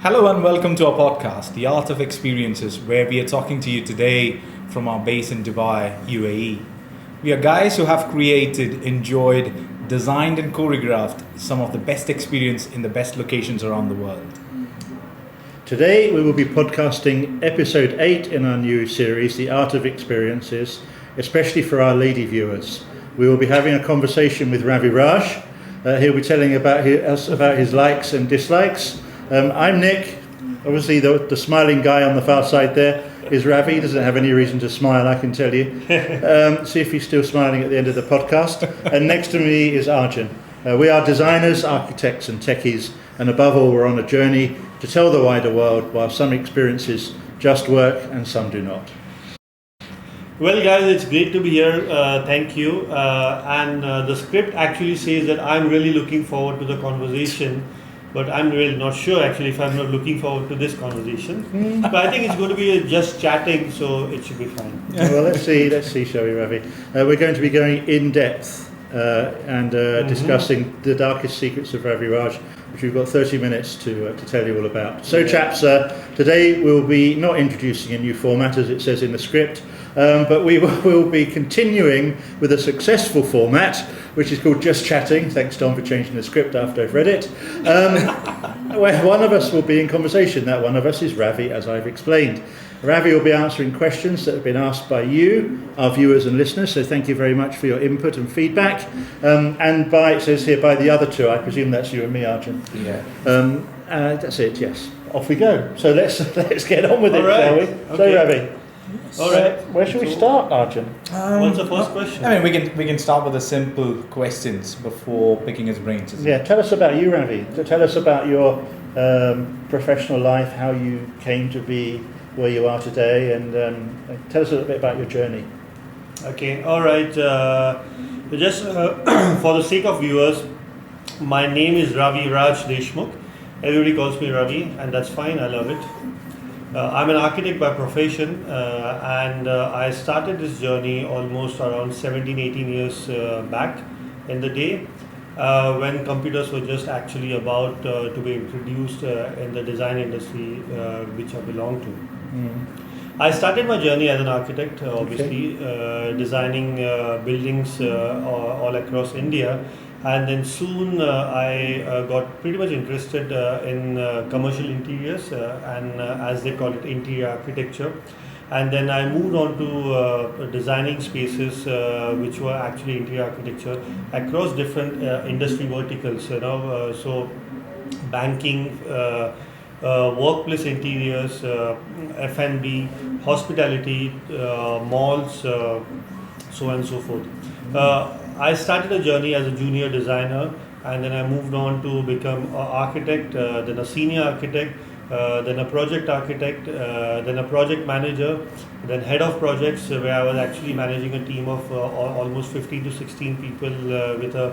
Hello and welcome to our podcast, The Art of Experiences, where we are talking to you today from our base in Dubai, UAE. We are guys who have created, enjoyed, designed and choreographed some of the best experience in the best locations around the world. Today we will be podcasting episode 8 in our new series, The Art of Experiences, especially for our lady viewers. We will be having a conversation with Ravi. He'll be telling us about his likes and dislikes. I'm Nick. Obviously the smiling guy on the far side there is Ravi. He doesn't have any reason to smile, I can tell you. See if he's still smiling at the end of the podcast. And next to me is Arjun. We are designers, architects and techies, and above all we're on a journey to tell the wider world while some experiences just work and some do not. Well guys, it's great to be here, thank you. And the script actually says that I'm really looking forward to the conversation, but I'm really not sure actually if I'm not looking forward to this conversation. But I think it's going to be just chatting, so it should be fine. Well, let's see, shall we, Ravi? We're going to be going in depth and discussing the darkest secrets of Ravi Raj, which we've got 30 minutes to tell you all about. So chaps, today we'll be not introducing a new format as it says in the script, but we will be continuing with a successful format, which is called Just Chatting. Thanks, Tom, for changing the script after I've read it. Where one of us will be in conversation. That one of us is Ravi, as I've explained. Ravi will be answering questions that have been asked by you, our viewers and listeners, so thank you very much for your input and feedback. And it says here, by the other two, I presume that's you and me, Arjun. Yeah. That's it, yes. Off we go. So let's get on with it, shall we? Okay. So, Ravi. All right. Where should we start, Arjun? What's the first question? I mean, we can start with the simple questions before picking his brains. Yeah, tell us about you, Ravi. Tell us about your professional life, how you came to be where you are today, and tell us a little bit about your journey. Okay, all right. Just for the sake of viewers, my name is Ravi Raj Deshmukh. Everybody calls me Ravi, and that's fine. I love it. I'm an architect by profession, and I started this journey almost around 17, 18 years back in the day when computers were just actually about to be introduced in the design industry, which I belong to. I started my journey as an architect, obviously, designing buildings all across India. And then soon I got pretty much interested in commercial interiors and as they call it, interior architecture. And then I moved on to designing spaces which were actually interior architecture across different industry verticals. So banking, workplace interiors, F&B, hospitality, malls, so on and so forth. I started a journey as a junior designer, and then I moved on to become an architect, then a senior architect, then a project architect, then a project manager, then head of projects, where I was actually managing a team of almost 15 to 16 people with a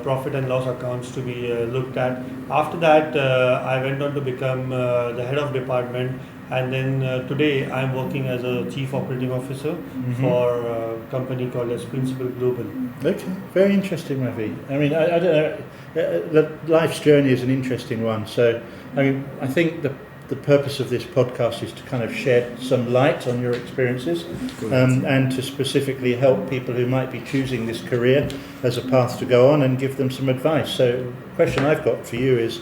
profit and loss accounts to be looked at. After that, I went on to become the head of department. And then today I'm working as a chief operating officer for a company called as Principal Global. Okay, very interesting, Ravi. I mean, I don't know, the life's journey is an interesting one. So, I mean, I think the purpose of this podcast is to kind of shed some light on your experiences and to specifically help people who might be choosing this career as a path to go on and give them some advice. So, the question I've got for you is,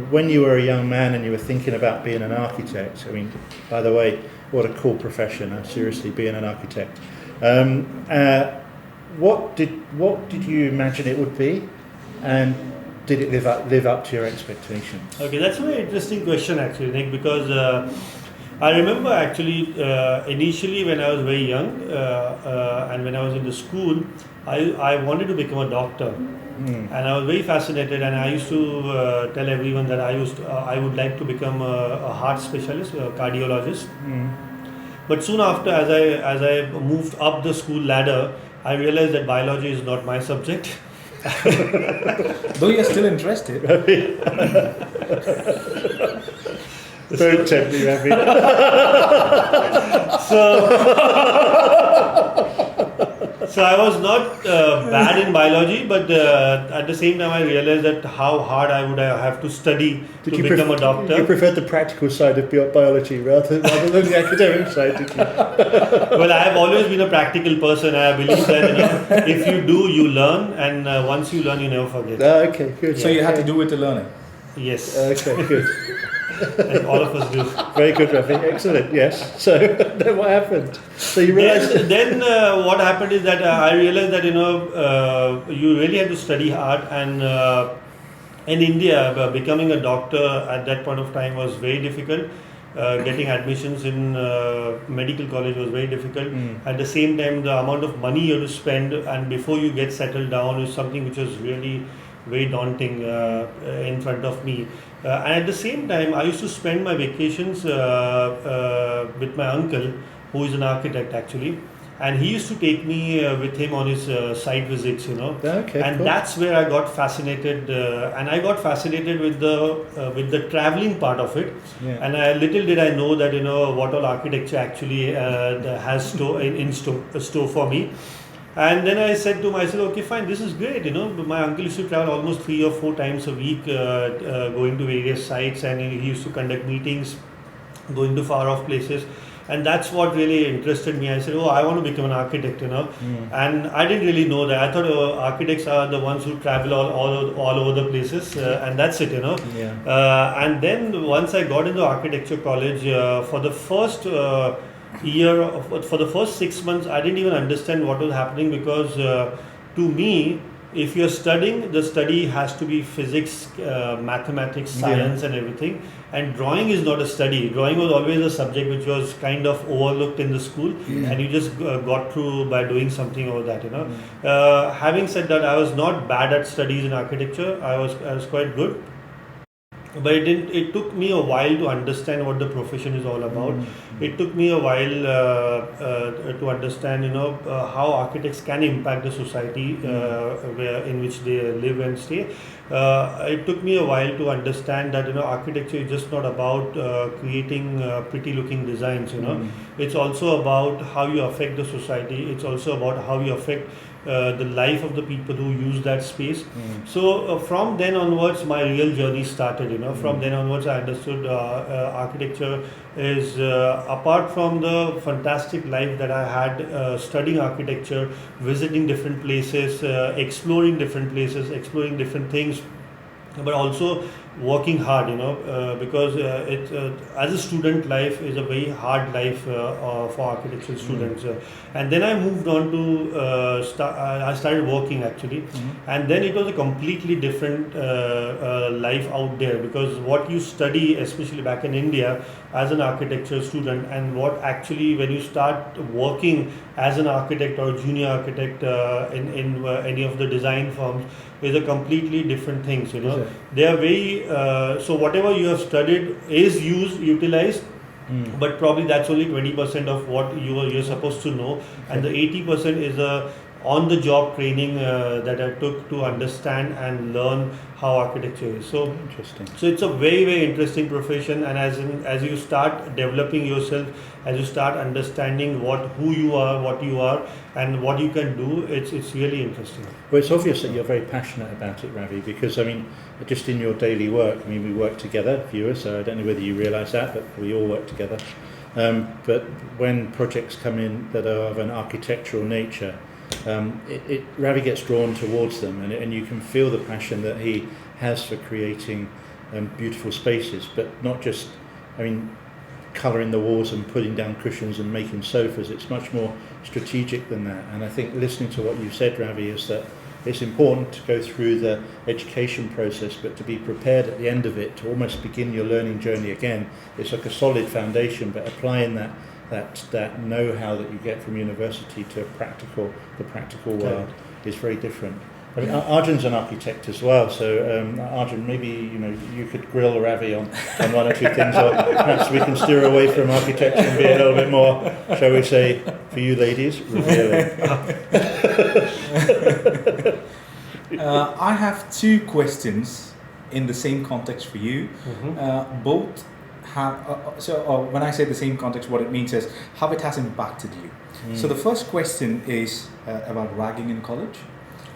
when you were a young man and you were thinking about being an architect, I mean, by the way, what a cool profession, seriously, being an architect. What did you imagine it would be, and did it live up to your expectations? Okay, that's a very interesting question actually, Nick, because I remember actually initially when I was very young and when I was in the school, I wanted to become a doctor. And I was very fascinated, and I used to tell everyone that I would like to become a heart specialist, a cardiologist. But soon after, as I moved up the school ladder, I realized that biology is not my subject. Though you're still interested. Don't tempt me, Ravi. So I was not bad in biology, but at the same time I realized that how hard I would have to study to become a doctor. You preferred the practical side of biology rather than the academic side, did you? Well, I have always been a practical person. I believe that if you do, you learn, and once you learn, you never forget. Okay, good. So you had to do it to learn it? Yes. Okay, good. And all of us do. Very good, Ravi. Excellent. Yes. So then what happened? So you realized. Then what happened is that I realized that you really had to study hard, and in India, becoming a doctor at that point of time was very difficult. Getting admissions in medical college was very difficult. At the same time, the amount of money you have to spend and before you get settled down is something which was really very daunting in front of me. And at the same time, I used to spend my vacations with my uncle, who is an architect actually. And he used to take me with him on his site visits, Okay, and cool. that's where I got fascinated, and I got fascinated with the traveling part of it. Yeah. And little did I know that what all architecture actually has in store for me. And then I said to myself, okay, fine, this is great. My uncle used to travel almost 3 or 4 times a week, going to various sites, and he used to conduct meetings, going to far off places. And that's what really interested me. I said, I want to become an architect, And I didn't really know that. I thought architects are the ones who travel all over the places, and that's it, Yeah. And then once I got into architecture college, for the first for the first 6 months, I didn't even understand what was happening because to me, if you're studying, the study has to be physics, mathematics, science, and everything. And drawing is not a study. Drawing was always a subject which was kind of overlooked in the school, and you just got through by doing something over that. Having said that, I was not bad at studies in architecture. I was quite good. But it took me a while to understand what the profession is all about. It took me a while to understand, how architects can impact the society in which they live and stay. It took me a while to understand that architecture is just not about creating pretty looking designs. It's also about how you affect the society. It's also about how you affect the life of the people who use that space. So from then onwards, my real journey started. From then onwards, I understood architecture is apart from the fantastic life that I had studying architecture, visiting different places, exploring different places, exploring different things, but also working hard, because it as a student life is a very hard life for architectural students. And then I moved on to I started working actually, and then it was a completely different life out there, because what you study, especially back in India as an architecture student, and what actually when you start working as an architect or junior architect in any of the design firms, is a completely different things. They are very so whatever you have studied is utilized, but probably that's only 20% of what you're supposed to know, and the 80% is a on-the-job training that I took to understand and learn how architecture is. So interesting. So it's a very, very interesting profession, and as you start developing yourself, as you start understanding who you are, what you are, and what you can do, it's really interesting. Well, it's obvious that you're very passionate about it, Ravi, because just in your daily work, we work together, viewers. So I don't know whether you realise that, but we all work together. But when projects come in that are of an architectural nature, Ravi gets drawn towards them, and you can feel the passion that he has for creating beautiful spaces, but not just, colouring the walls and putting down cushions and making sofas. It's much more strategic than that. And I think listening to what you've said, Ravi, is that it's important to go through the education process, but to be prepared at the end of it to almost begin your learning journey again. It's like a solid foundation, but applying that know-how that you get from university to the practical world is very different. Arjun's an architect as well, so Arjun, maybe you could grill Ravi on one or two things, or perhaps we can steer away from architecture and be a little bit more, shall we say, for you ladies, revealing. I have 2 questions in the same context for you. Both have, when I say the same context, what it means is how it has impacted you. So the first question is about ragging in college.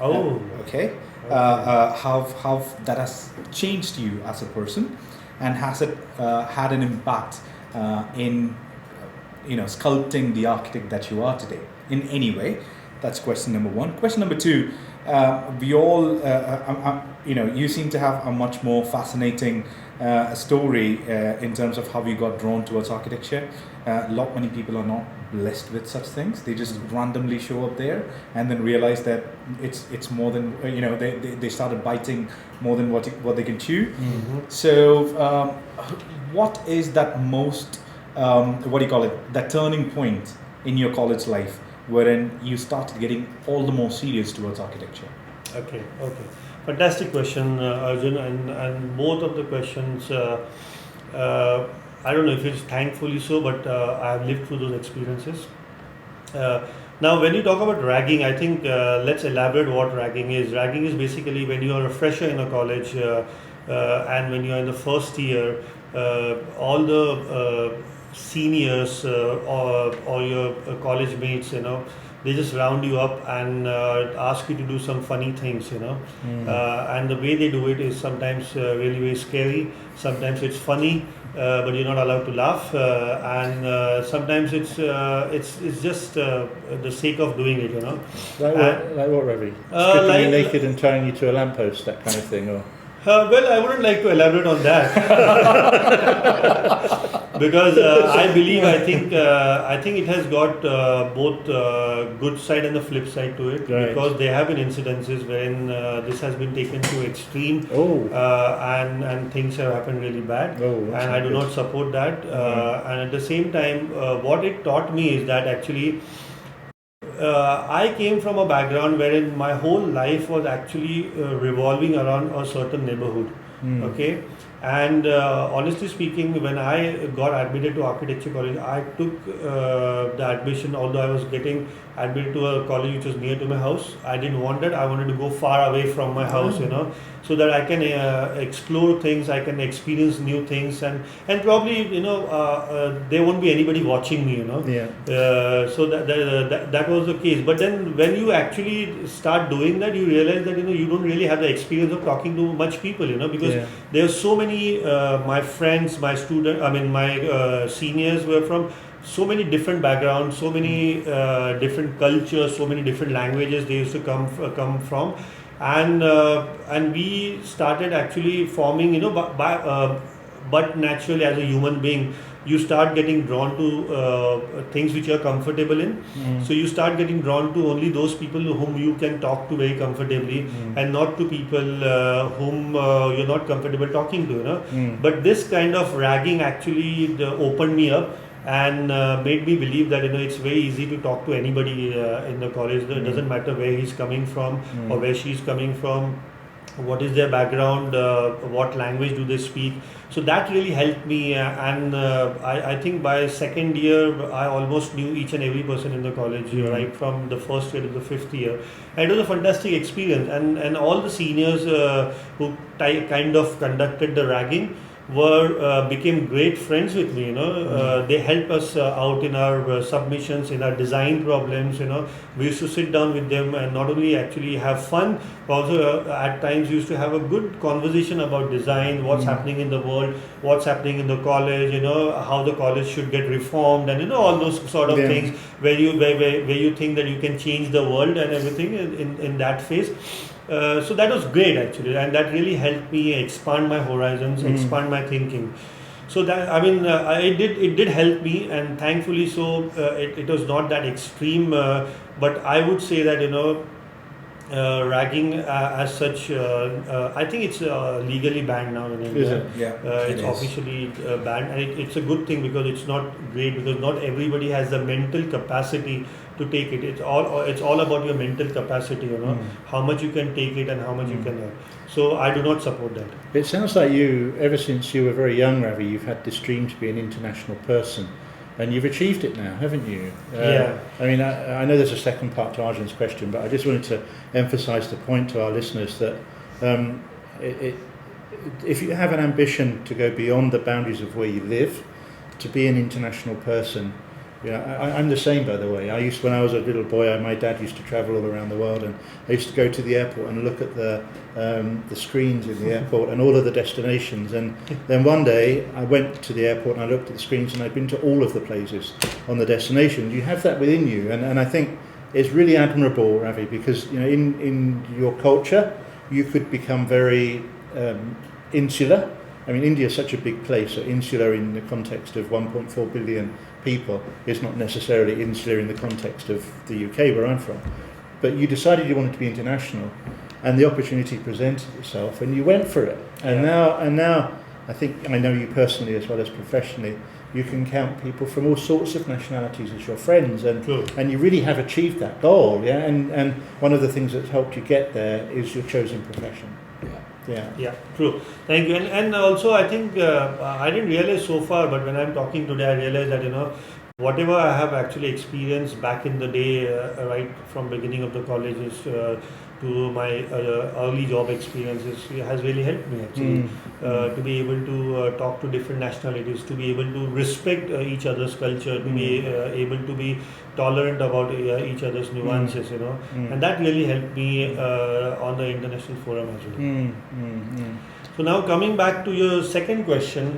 Okay. How that has changed you as a person, and has it had an impact in sculpting the architect that you are today in any way? That's question number one. Question number two, we all, you seem to have a much more fascinating story in terms of how you got drawn towards architecture. Many people are not blessed with such things. They just randomly show up there and then realize that it's more than, they started biting more than what they can chew. So what is that most, that turning point in your college life wherein you started getting all the more serious towards architecture? Okay. Fantastic question, Arjun, and both of the questions, I don't know if it's thankfully so, but I have lived through those experiences. Now, when you talk about ragging, I think let's elaborate what ragging is. Ragging is basically when you are a fresher in a college and when you are in the first year, all the seniors or your college mates, they just round you up and ask you to do some funny things, and the way they do it is sometimes really very scary. Sometimes it's funny, but you're not allowed to laugh, and sometimes it's just the sake of doing it, Like what, Ravi? Stripping you naked and tying you to a lamppost, that kind of thing, or? Well, I wouldn't like to elaborate on that because I think it has got both good side and the flip side to it. Right. Because there have been incidences wherein this has been taken to extreme, and things have happened really bad, and I do not support that. And at the same time, what it taught me is that actually I came from a background wherein my whole life was actually revolving around a certain neighborhood. Okay, and honestly speaking, when I got admitted to architecture college, I took the admission, although I was getting admitted to a college which was near to my house. I didn't want it. I wanted to go far away from my house, so that I can explore things, I can experience new things, and probably there won't be anybody watching me, so that was the case. But then when you actually start doing that, you realize that you don't really have the experience of talking to much people, because there are so many my friends, my seniors were from so many different backgrounds, so many different cultures, so many different languages they used to come from. And we started actually forming, but naturally as a human being, you start getting drawn to things which you are comfortable in. So you start getting drawn to only those people whom you can talk to very comfortably, and not to people whom you're not comfortable talking to. But this kind of ragging actually opened me up and made me believe that it's very easy to talk to anybody in the college. It doesn't matter where he's coming from or where she's coming from, what is their background, what language do they speak. So that really helped me, and I think by second year I almost knew each and every person in the college, right from the first year to the fifth year. And it was a fantastic experience, and all the seniors who kind of conducted the ragging became great friends with me. They helped us out in our submissions, in our design problems. We used to sit down with them and not only actually have fun, but also at times used to have a good conversation about design, what's happening in the world, what's happening in the college, how the college should get reformed, and all those sort of things where you think that you can change the world and everything in that phase. So that was great actually, and that really helped me expand my horizons, expand my thinking. So that it did help me, and thankfully so it was not that extreme, but I would say that ragging as such, I think it's legally banned now in India. Is it? Yeah, it's officially banned, and it's a good thing because it's not great, because not everybody has the mental capacity to take it. It's all about your mental capacity, how much you can take it and how much you can learn. So I do not support that. It sounds like you, ever since you were very young, Ravi, you've had this dream to be an international person. And you've achieved it now, haven't you? I know there's a second part to Arjun's question, but I just wanted to emphasise the point to our listeners that if you have an ambition to go beyond the boundaries of where you live, to be an international person. I'm the same, by the way. When I was a little boy, my dad used to travel all around the world, and I used to go to the airport and look at the screens in the airport and all of the destinations. And then one day I went to the airport and I looked at the screens, and I'd been to all of the places on the destination. You have that within you, and I think it's really admirable, Ravi, because in your culture you could become very insular. I mean, India is such a big place, so insular in the context of 1.4 billion people is not necessarily insular in the context of the UK, where I'm from. But you decided you wanted to be international, and the opportunity presented itself, and you went for it. And now, I think I know you personally as well as professionally. You can count people from all sorts of nationalities as your friends, and you really have achieved that goal. Yeah, and one of the things that's helped you get there is your chosen profession. Yeah, true. Thank you. And also, I think I didn't realize so far, but when I'm talking today, I realized that whatever I have actually experienced back in the day, right from beginning of the colleges to my early job experiences, has really helped me actually to be able to talk to different nationalities, to be able to respect each other's culture, to be able to be tolerant about each other's nuances, and that really helped me on the international forum as well. So now coming back to your second question,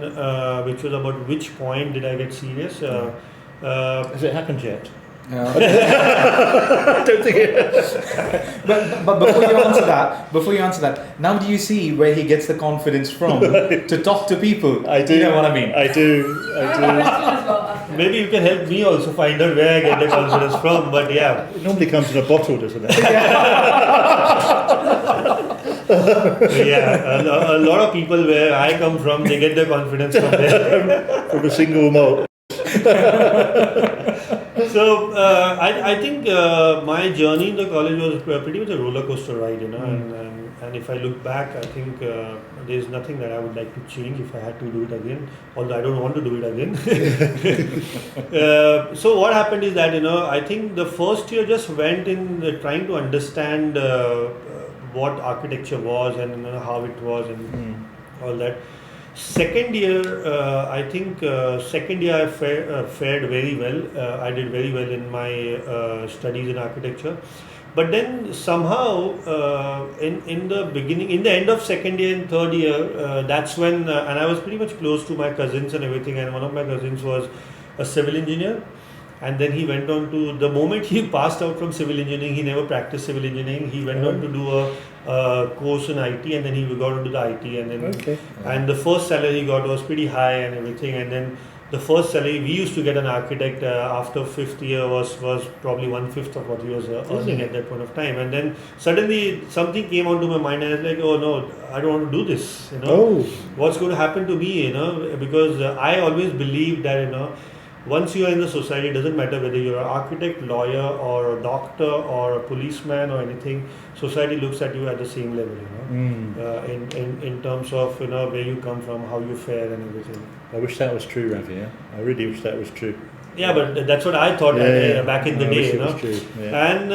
which was about which point did I get serious? Has it happened yet? I don't think it. But before you answer that, now do you see where he gets the confidence from to talk to people? I do. You know what I mean? I do. Maybe you can help me also find out where I get the confidence from. But yeah, it normally comes in a bottle, doesn't it? A lot of people where I come from, they get their confidence from there. From a single malt. So I think my journey in the college was pretty much a roller coaster ride, and if I look back, I think there's nothing that I would like to change if I had to do it again, although I don't want to do it again. So what happened is that I think the first year just went in trying to understand what architecture was and how it was and all that. Second year, I think I fared very well. I did very well in my studies in architecture. But then somehow in the end of second year and third year, that's when, and I was pretty much close to my cousins and everything, and one of my cousins was a civil engineer. And then he went on to, the moment he passed out from civil engineering, he never practiced civil engineering. He went on to do a course in IT, and then he got into the IT. And then, and the first salary he got was pretty high and everything. And then the first salary we used to get an architect after fifth year was probably 1/5 of what he was earning at that point of time. And then suddenly something came onto my mind, and I was like, oh no, I don't want to do this. What's going to happen to me? Because I always believed that once you are in the society, it doesn't matter whether you're an architect, lawyer, or a doctor, or a policeman, or anything. Society looks at you at the same level, in terms of where you come from, how you fare, and everything. I wish that was true, Ravi. Yeah? I really wish that was true. Yeah, but that's what I thought back in the day, It was true. Yeah. And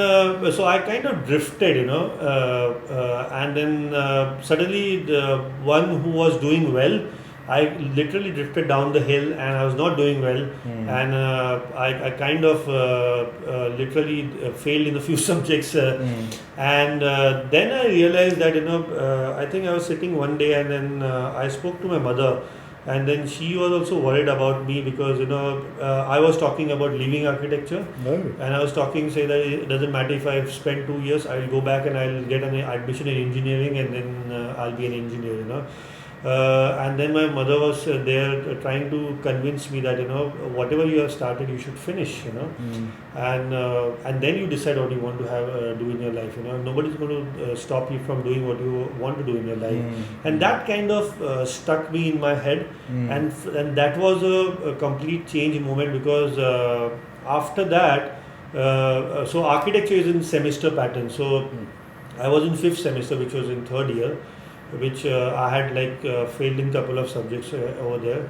so I kind of drifted, and then suddenly the one who was doing well, I literally drifted down the hill, and I was not doing well, and I kind of literally failed in a few subjects, and then I realized that I think I was sitting one day, and then I spoke to my mother, and then she was also worried about me because I was talking about leaving architecture, and I was saying that it doesn't matter if I've spent 2 years, I'll go back and I'll get an admission in engineering, and then I'll be an engineer, and then my mother was there trying to convince me that whatever you have started you should finish, and then you decide what you want to do in your life. Nobody's going to stop you from doing what you want to do in your life, and that kind of stuck me in my head, and that was a complete change moment because after that, so architecture is in semester pattern. So I was in 5th semester, which was in 3rd year, which I had failed in couple of subjects over there.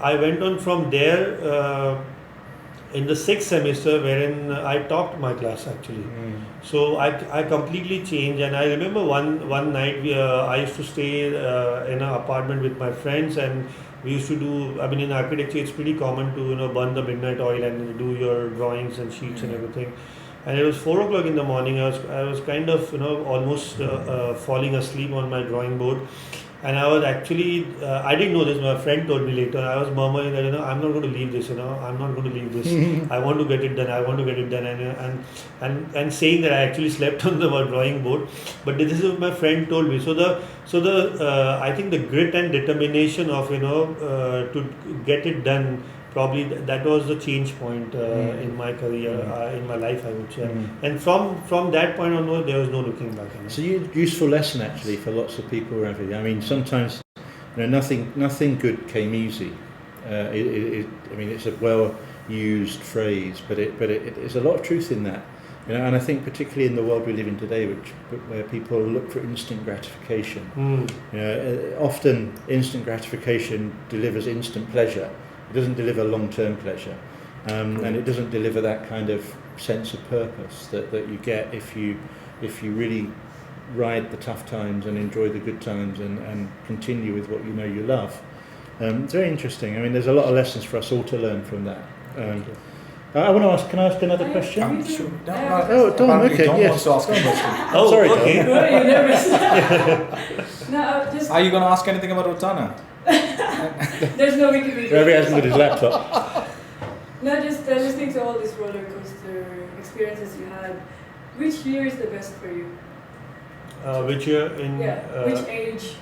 I went on from there in the sixth semester, wherein I topped my class actually. So I completely changed, and I remember one night I used to stay in an apartment with my friends, and we used to do. I mean, in architecture, it's pretty common to burn the midnight oil and do your drawings and sheets and everything. And it was 4 o'clock in the morning. I was kind of almost falling asleep on my drawing board. And I was actually, I didn't know this, my friend told me later, I was murmuring that, I'm not going to leave this, I'm not going to leave this. I want to get it done, I want to get it done. And saying that I actually slept on the drawing board. But this is what my friend told me. So I think the grit and determination of, to get it done, probably that was the change point in my career, in my life, I would say. And from that point onward, there was no looking back. So useful lesson actually for lots of people, Ravi. I mean, sometimes nothing good came easy. I mean, it's a well-used phrase, but there's a lot of truth in that. And I think particularly in the world we live in today, where people look for instant gratification. Often instant gratification delivers instant pleasure. It doesn't deliver long-term pleasure, and it doesn't deliver that kind of sense of purpose that you get if you really ride the tough times and enjoy the good times and continue with what you love. It's very interesting. I mean, there's a lot of lessons for us all to learn from that. I want to ask. Can I ask another question? Sure. Don. Okay. Don wants Yes. to ask a question. Oh, sorry, okay. Don. Why are you nervous? No, just Are you going to ask anything about Rotana? there's no Wikipedia. Ravi hasn't got his laptop. No, just listening to all these roller coaster experiences you had. Which year is the best for you? Which year in? Which age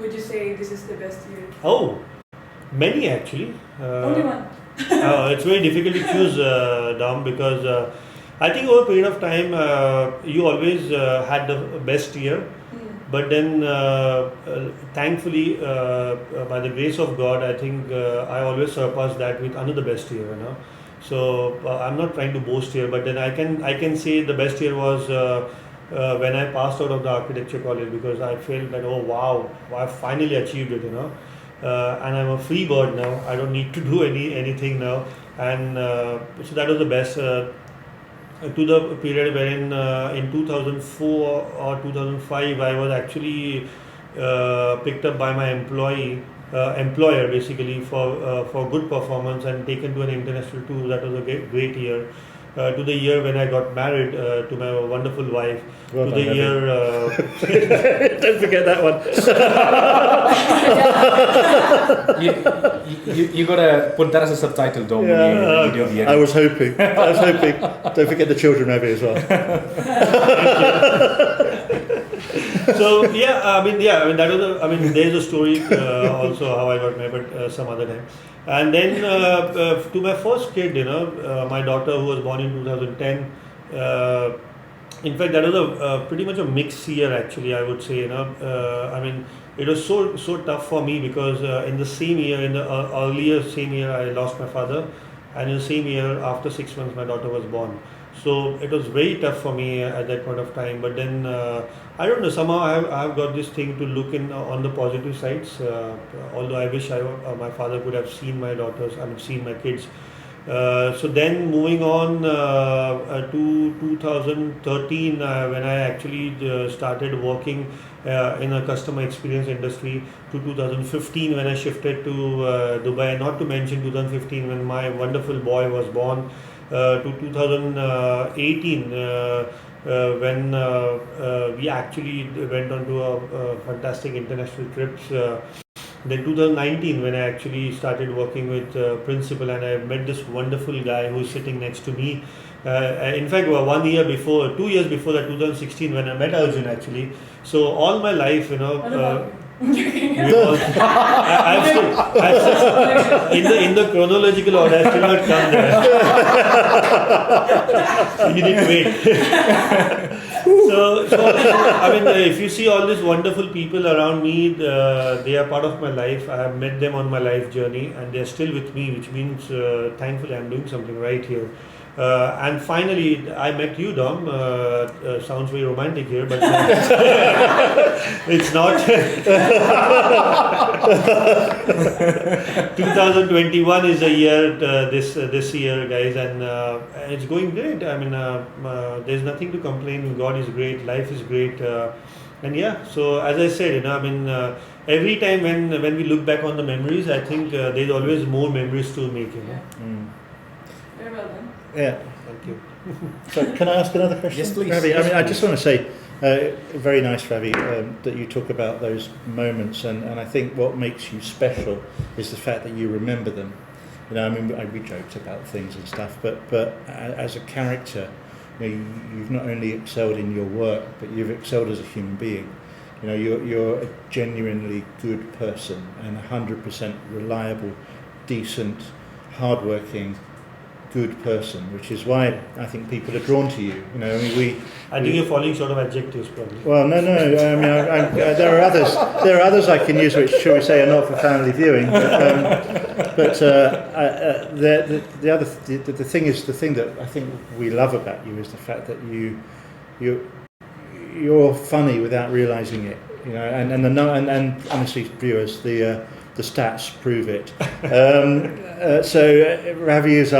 would you say this is the best year? Oh, many actually. Only one. It's very difficult to choose, Dom, because I think over a period of time you always had the best year. But then, thankfully, by the grace of God, I think I always surpassed that with another best year. So I'm not trying to boast here, but then I can say the best year was when I passed out of the architecture college, because I felt that, oh wow, I finally achieved it. And I'm a free bird now. I don't need to do anything now, and so that was the best. To the period wherein in 2004 or 2005 I was actually picked up by my employer basically for good performance and taken to an international tour. That was a great year. To the year when I got married to my wonderful wife. Well to done, the year don't forget that one. you got to put that as a subtitle, Dom. I was hoping. Don't forget the children, Ravi, as well. So I mean that was there's a story also how I got married, but some other time. And then to my first kid, my daughter who was born in 2010. In fact, that was a pretty much a mixed year actually. I would say, I mean, it was so tough for me because in the same year, in the earlier same year, I lost my father, and in the same year, after 6 months, my daughter was born. So it was very tough for me at that point of time. But then I don't know. Somehow I've got this thing to look on the positive sides. Although I wish my father could have seen my daughters and seen my kids. So then moving on to 2013 when I actually started working in a customer experience industry, to 2015 when I shifted to Dubai, not to mention 2015 when my wonderful boy was born, to 2018 when we actually went on to a fantastic international trips. Then 2019 when I actually started working with Principal, and I met this wonderful guy who's sitting next to me. In fact, 1 year before, 2 years before that, 2016 when I met Arjun actually. So all my life, I've still, in the chronological order, I still not come there. You didn't wait. So I mean, if you see all these wonderful people around me, they are part of my life. I have met them on my life journey, and they are still with me, which means thankfully I'm doing something right here. And finally, I met you, Dom. Sounds very romantic here, but it's not. 2021 is a year, this year, guys, and it's going great. I mean, there's nothing to complain. God is great. Life is great. And yeah, so as I said, every time when we look back on the memories, I think there's always more memories to make. Very well done. Yeah. Thank you. So can I ask another question? Yes, please. Ravi, Yes, I mean, I please. just want to say, very nice, Ravi, that you talk about those moments, and I think what makes you special is the fact that you remember them. I mean, we joked about things and stuff, but as a character, you've not only excelled in your work, but you've excelled as a human being. You're a genuinely good person and 100% reliable, decent, hardworking, good person, which is why I think people are drawn to you. I think you're falling short of adjectives, probably. Well, no. I mean, there are others. There are others I can use, which, shall we say, are not for family viewing. But the thing is, the thing that I think we love about you is the fact that you're funny without realising it. And honestly, viewers, the stats prove it. So Ravi is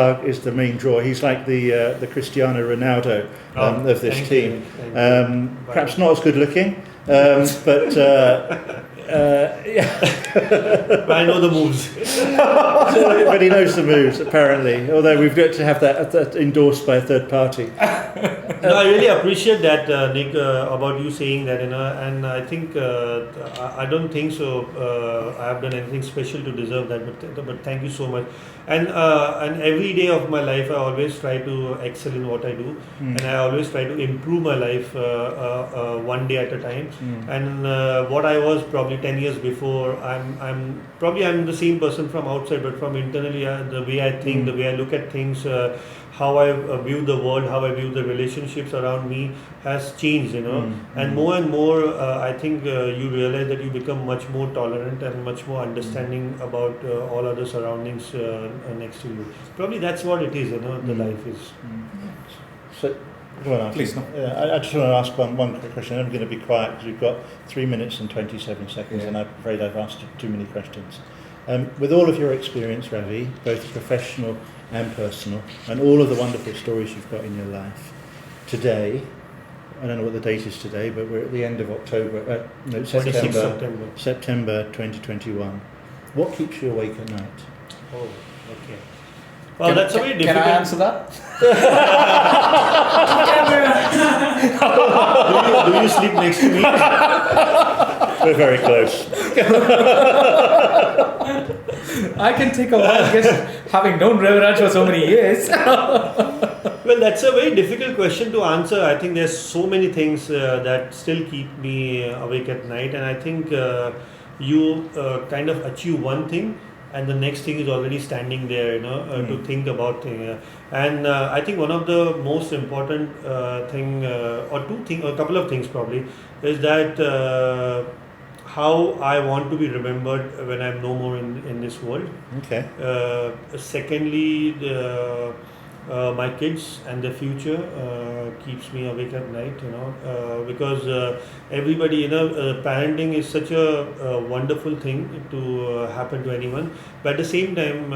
the main draw. He's like the Cristiano Ronaldo of this Thank team. you. Thank you. Perhaps not as good looking, but But I know the moves. but he knows the moves apparently. Although we've got to have that endorsed by a third party. No, I really appreciate that, Nick, about you saying that, and I think I don't think so. I have done anything special to deserve that, but thank you so much. And every day of my life, I always try to excel in what I do, and I always try to improve my life one day at a time. And what I was probably 10 years before, I'm the same person from outside, but from internally, the way I think, the way I look at things. How I view the world, how I view the relationships around me has changed, and more, I think you realize that you become much more tolerant and much more understanding about all other surroundings next to you. Probably that's what it is, the life is. So, Please, no. I just want to ask one quick question. I'm going to be quiet because we've got 3 minutes and 27 seconds, and I'm afraid I've asked too many questions. With all of your experience, Ravi, both professional and personal, and all of the wonderful stories you've got in your life, today, I don't know what the date is today, but we're at the end of October, September 2021. What keeps you awake at night? Oh, okay. Well, that's a very difficult. Can I answer that? Do you sleep next to me? We're very close. I can take a wild guess, having known Raviraj for so many years. Well, that's a very difficult question to answer. I think there's so many things that still keep me awake at night, and I think you kind of achieve one thing, and the next thing is already standing there, to think about things. And I think one of the most important thing, or a couple of things probably, is that how I want to be remembered when I'm no more in this world. Okay. Secondly, my kids and the future keeps me awake at night, because everybody, parenting is such a wonderful thing to happen to anyone, but at the same time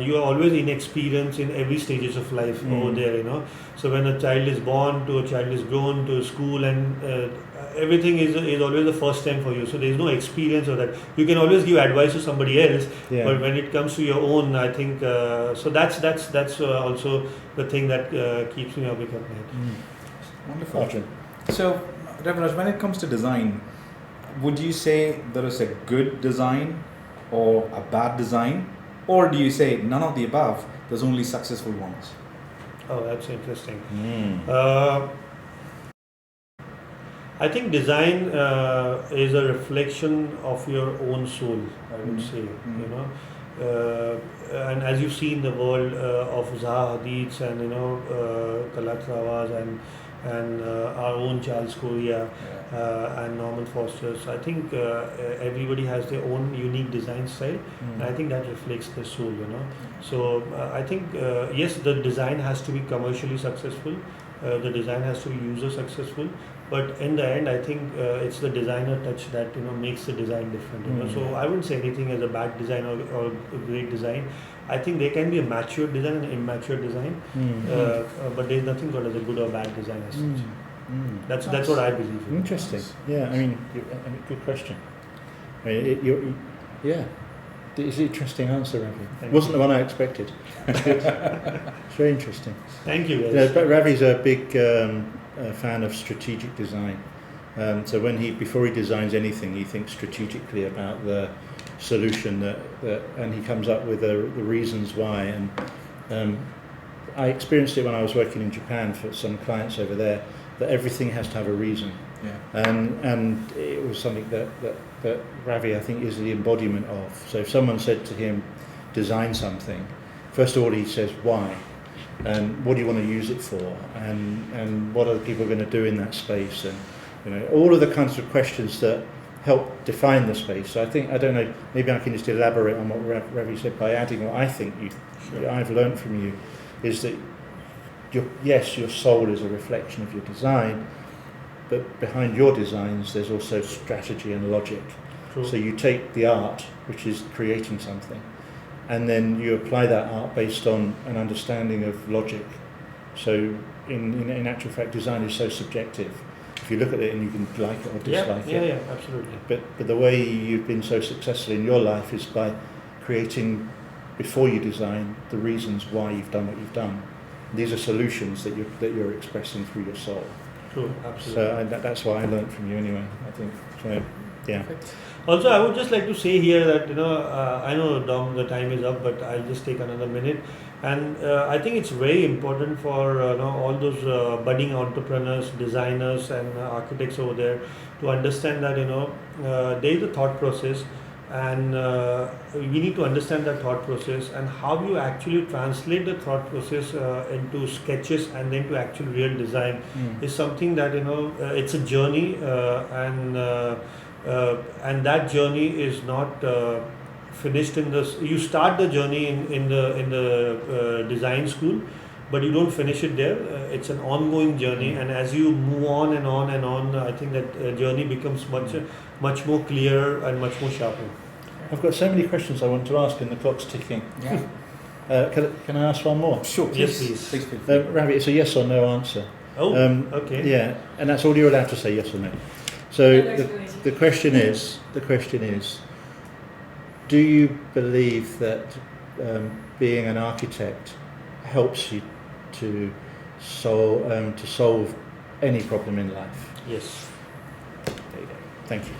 you are always inexperienced in every stages of life over there, so when a child is born to a child is grown to school, and everything is always the first time for you, so there is no experience of that. You can always give advice to somebody else, but when it comes to your own, I think so that's also the thing that keeps me awake at night. Wonderful. Arjun. So, Raviraj, when it comes to design, would you say there is a good design or a bad design, or do you say none of the above, there's only successful ones? Oh, that's interesting. I think design is a reflection of your own soul, I would say, and as you see in the world of Zaha Hadid's and Kalatra Awaz and and our own Charles Correa and Norman Foster. So I think everybody has their own unique design style, and I think that reflects the soul, So I think yes, the design has to be commercially successful, the design has to be user successful, but in the end, I think it's the designer touch that makes the design different. So I wouldn't say anything as a bad design or a great design. I think there can be a mature design and an immature design, but there's nothing called as a good or bad design as such. That's what I believe. Interesting. Yeah, I mean, good question. I mean, yeah, it's an interesting answer, Ravi. Wasn't the one I expected. It's very interesting. Thank you, guys. But Ravi's a big fan of strategic design. So before he designs anything, he thinks strategically about the solution and he comes up with the reasons why. And I experienced it when I was working in Japan for some clients over there, that everything has to have a reason. Yeah. And it was something that Ravi, I think, is the embodiment of. So if someone said to him, design something, first of all he says why, and what do you want to use it for, and what are the people going to do in that space, and all of the kinds of questions that help define the space. So I don't know, maybe I can just elaborate on what Ravi said by adding what I think I've learned from you, is that your soul is a reflection of your design, but behind your designs there's also strategy and logic. True. So you take the art, which is creating something, and then you apply that art based on an understanding of logic. So in actual fact, design is so subjective. If you look at it and you can like it or dislike it. Yeah, absolutely. But the way you've been so successful in your life is by creating, before you design, the reasons why you've done what you've done. These are solutions that you're expressing through your soul. True, absolutely. So that's what I learned from you anyway, I think. So, yeah. Also, I would just like to say here that, I know, Dom, the time is up, but I'll just take another minute. And I think it's very important for all those budding entrepreneurs, designers and architects over there to understand that, there is a thought process, and we need to understand that thought process, and how you actually translate the thought process into sketches and then to actual real design is something that, it's a journey, and that journey is not finished in this. You start the journey in the design school, but you don't finish it there. It's an ongoing journey, and as you move on and on and on, I think that journey becomes much more clear and much more sharper. I've got so many questions I want to ask, and the clock's ticking. Yeah. Can I ask one more? Sure. Yes, please. Ravi, it's a yes or no answer. Oh, okay. Yeah, and that's all you're allowed to say, yes or no. So the question is, do you believe that being an architect helps you to solve any problem in life? Yes. There you go. Thank you.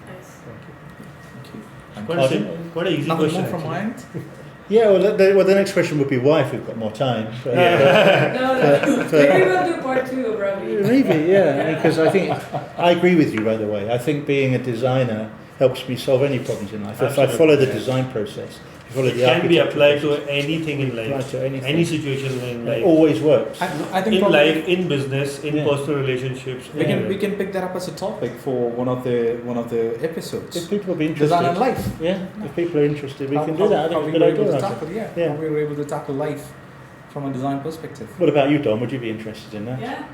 Nice. Thank you. Quite an easy Nothing question. more from mine? Yeah, well, the next question would be why, if we've got more time. But, No. Maybe we'll do part 2 of Ravi. maybe, yeah, because I think I agree with you, by the way. I think being a designer helps me solve any problems in life. Absolutely. If I follow the design process, It can be applied to anything in life, any situation in life. It always works. I think in probably life, in business, in personal relationships. we can pick that up as a topic for one of the episodes. If people are interested, Design and life. Yeah, if people are interested, we can do that. I think How it's we a were good able idea. to tackle, how we were able to tackle life from a design perspective. What about you, Dom? Would you be interested in that? Yeah.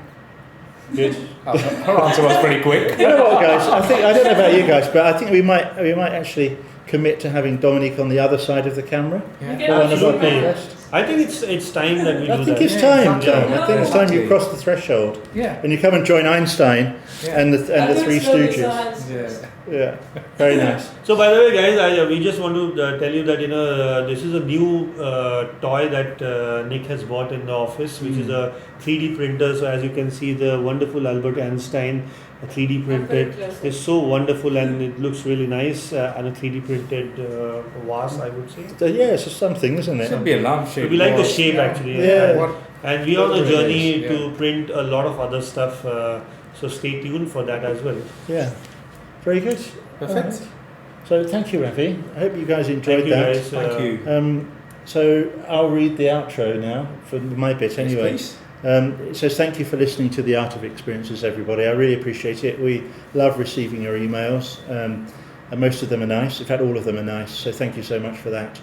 Good. Her answer was pretty quick. You know what, guys? I don't know about you guys, but I think we might actually commit to having Dominique on the other side of the camera. Yeah. For one of our Absolutely. podcasts. I think it's time that we do that. I think it's Yeah, time, exactly. Dom. I think it's time you Exactly. cross the threshold Yeah. and you come and join Einstein and the Three Stooges. Yeah. Yeah, very nice. So by the way, guys, we just want to tell you that this is a new toy that Nick has bought in the office, which is a 3D printer. So as you can see, the wonderful Albert Einstein 3D printed is so wonderful, and it looks really nice, and a 3D printed vase, I would say. So, yeah, it's something, isn't it? Should be a lampshade. We like the shape actually. Yeah. And we are on a Whatever it journey is, to print a lot of other stuff. So stay tuned for that as well. Yeah. Very good. Perfect. Alright. So thank you, Ravi. I hope you guys enjoyed Thank you, that. guys. Thank you. So I'll read the outro now for my bit Yes, anyway. please. It says, thank you for listening to The Art of Experiences, everybody. I really appreciate it. We love receiving your emails, and most of them are nice. In fact, all of them are nice, so thank you so much for that.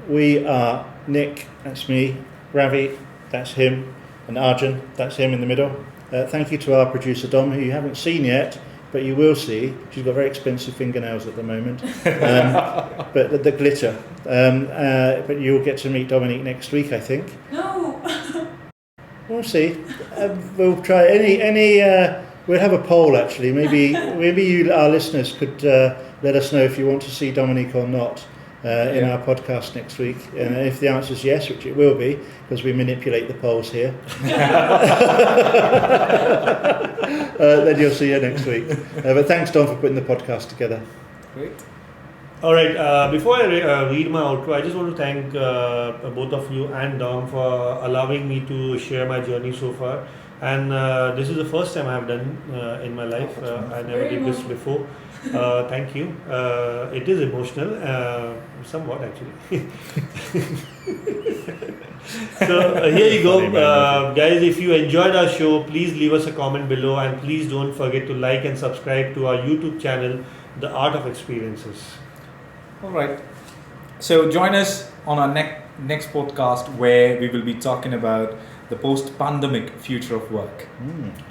We are Nick, that's me, Ravi, that's him, and Arjun, that's him in the middle. Thank you to our producer Dom, who you haven't seen yet, but you will see. She's got very expensive fingernails at the moment, but the glitter. But you'll get to meet Dominique next week, I think. No! We'll see. We'll try we'll have a poll actually. Maybe you, our listeners, could let us know if you want to see Dominique or not in our podcast next week. And if the answer is yes, which it will be, because we manipulate the polls here, then you'll see her next week. But thanks, Dom, for putting the podcast together. Great. All right, before I read my outro, I just want to thank both of you and Dom for allowing me to share my journey so far. And this is the first time I have done in my life. I never did this before. Thank you. It is emotional, somewhat actually. So here you go, guys. If you enjoyed our show, please leave us a comment below, and please don't forget to like and subscribe to our YouTube channel, The Art of Experiences. All right. So join us on our next podcast, where we will be talking about the post-pandemic future of work.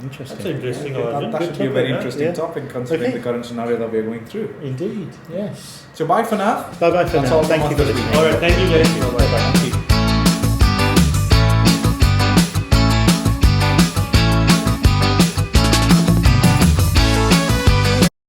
Interesting. That's interesting. That should be a very interesting topic, considering the current scenario that we are going through. Indeed. Yes. So bye for now. Bye bye for That's now. all from Thank us you for this week. listening. All right, thank you guys. Bye-bye. Thank you.